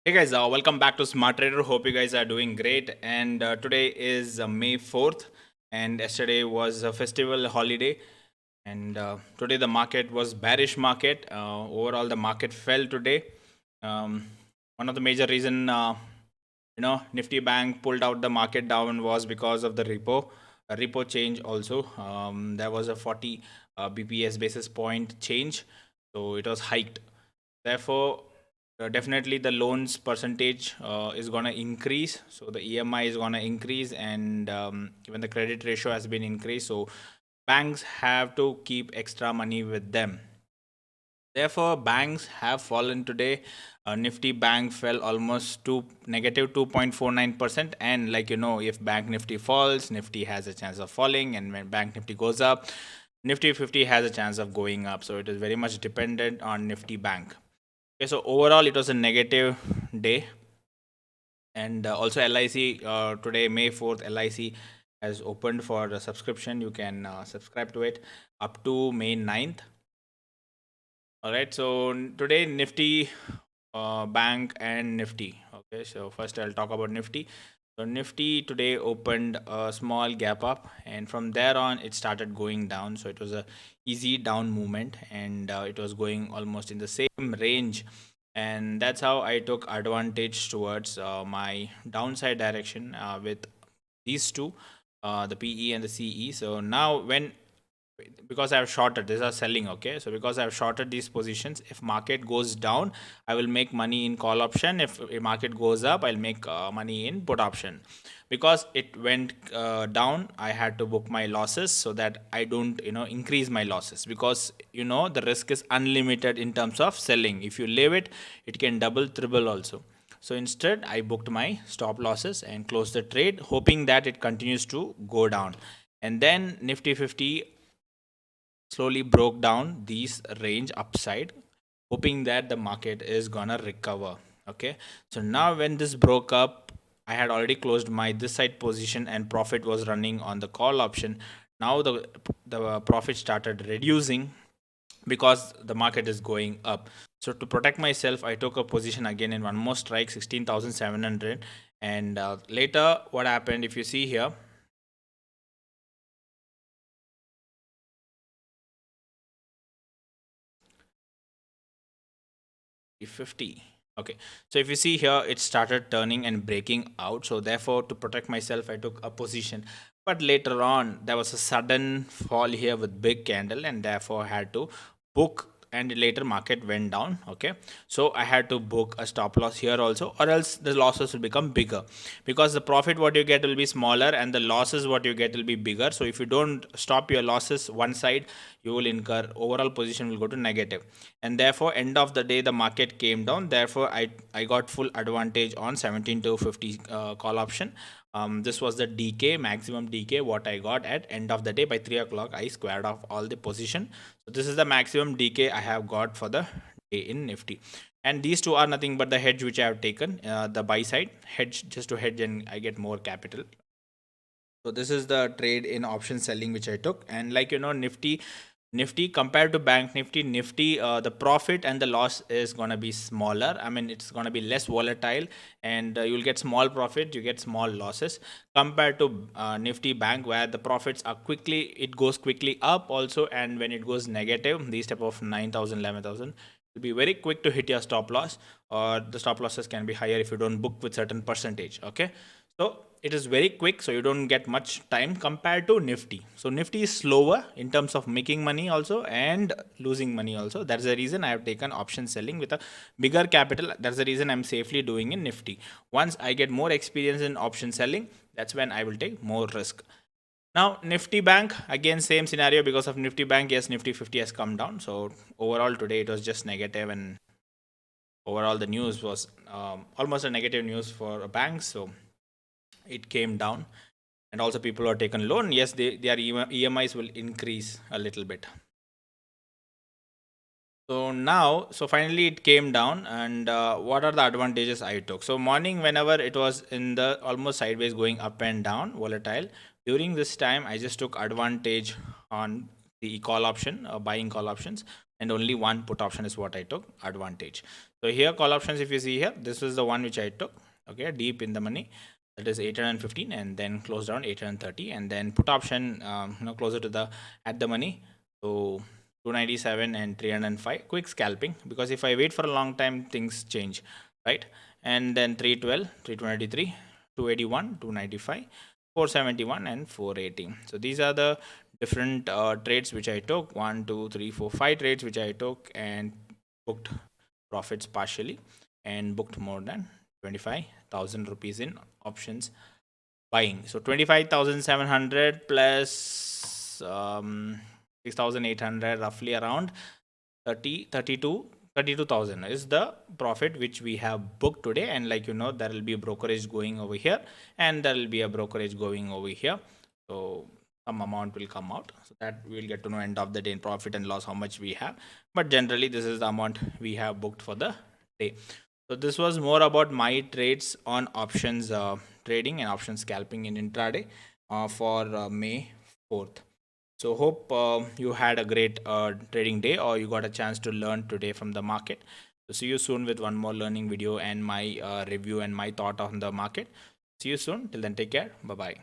Hey guys, welcome back to Smart Trader. Hope you guys are doing great. And today is May 4th, and yesterday was a festival holiday. And today the market was bearish market. Overall, the market fell today. Um, One of the major reason, Nifty Bank pulled out the market down was because of the repo change. Also, there was a 40 BPS basis point change, so it was hiked. Therefore, definitely the loans percentage is going to increase. So the EMI is going to increase, and even the credit ratio has been increased. So banks have to keep extra money with them. Therefore, banks have fallen today. Nifty Bank fell almost to negative 2.49%. And like if Bank Nifty falls, Nifty has a chance of falling. And when Bank Nifty goes up, Nifty 50 has a chance of going up. So it is very much dependent on Nifty Bank. Okay, so overall, it was a negative day. And also, LIC today, May 4th, LIC has opened for the subscription. You can subscribe to it up to May 9th. All right, so today Nifty, Bank, and Nifty. Okay, so first I'll talk about Nifty. So Nifty today opened a small gap up, and from there on it started going down. So it was a easy down movement, and it was going almost in the same range, and that's how I took advantage towards my downside direction with these two, the PE and the CE. So now when because I have shorted, these are selling. Okay, so because I have shorted these positions, if market goes down, I will make money in call option. If market goes up, I'll make money in put option. Because it went down, I had to book my losses so that I don't increase my losses, because the risk is unlimited in terms of selling. If you leave it, it can double triple also. So instead, I booked my stop losses and closed the trade, hoping that it continues to go down. And then Nifty 50 slowly broke down these range upside, hoping that the market is gonna recover. Okay, so now when this broke up, I had already closed my this side position and profit was running on the call option. Now the profit started reducing because the market is going up. So to protect myself, I took a position again in one more strike, 16,700. And later, what happened, if you see here, 50. Okay, so if you see here, it started turning and breaking out. So therefore, to protect myself, I took a position. But later on, there was a sudden fall here with big candle, and therefore I had to book. And later market went down. Okay, so I had to book a stop loss here also, or else the losses will become bigger, because the profit what you get will be smaller and the losses what you get will be bigger. So if you don't stop your losses one side, you will incur, overall position will go to negative. And therefore end of the day the market came down. Therefore I got full advantage on 17 to 50 call option. This was the DK, maximum DK what I got at end of the day. By 3 o'clock I squared off all the position. So this is the maximum DK I have got for the day in Nifty. And these two are nothing but the hedge which I have taken, the buy side hedge, just to hedge and I get more capital. So this is the trade in option selling which I took. And like Nifty compared to Bank Nifty, the profit and the loss is going to be smaller. I mean, it's going to be less volatile, and you'll get small profit, you get small losses, compared to Nifty Bank, where the profits are quickly, it goes quickly up also, and when it goes negative, these type of 9,000, 11,000, will be very quick to hit your stop loss, or the stop losses can be higher if you don't book with certain percentage. Okay, so it is very quick, so you don't get much time compared to Nifty. So Nifty is slower in terms of making money also and losing money also. That's the reason I have taken option selling with a bigger capital. That's the reason I'm safely doing in Nifty. Once I get more experience in option selling, that's when I will take more risk. Now Nifty Bank, again same scenario. Because of Nifty Bank, yes, Nifty 50 has come down. So overall today it was just negative, and overall the news was almost a negative news for banks. So it came down, and also people who are taken loan, yes, their EMIs will increase a little bit. So now, so finally it came down. And what are the advantages I took? So morning, whenever it was in the almost sideways going up and down volatile, during this time I just took advantage on the call option, buying call options. and only one put option is what I took advantage. So here call options, if you see here, this is the one which I took, okay, deep in the money, that is 815, and then close down 830, and then put option closer to the at the money, so 297 and 305, quick scalping, because if I wait for a long time things change, right? And then 312, 323, 281, 295, 471 and 480. So these are the different trades which I took, 1 2 3 4 5 trades which I took, and booked profits partially, and booked more than 25,000 rupees in options buying. So 25,700 plus 6,800, roughly around 32,000 is the profit which we have booked today. And like there will be a brokerage going over here, and there will be a brokerage going over here. So some amount will come out, so that we will get to know end of the day in profit and loss how much we have. But generally this is the amount we have booked for the day. So this was more about my trades on options trading and option scalping in intraday for May 4th. So hope you had a great trading day, or you got a chance to learn today from the market. So see you soon with one more learning video and my review and my thought on the market. See you soon. Till then, take care. Bye bye.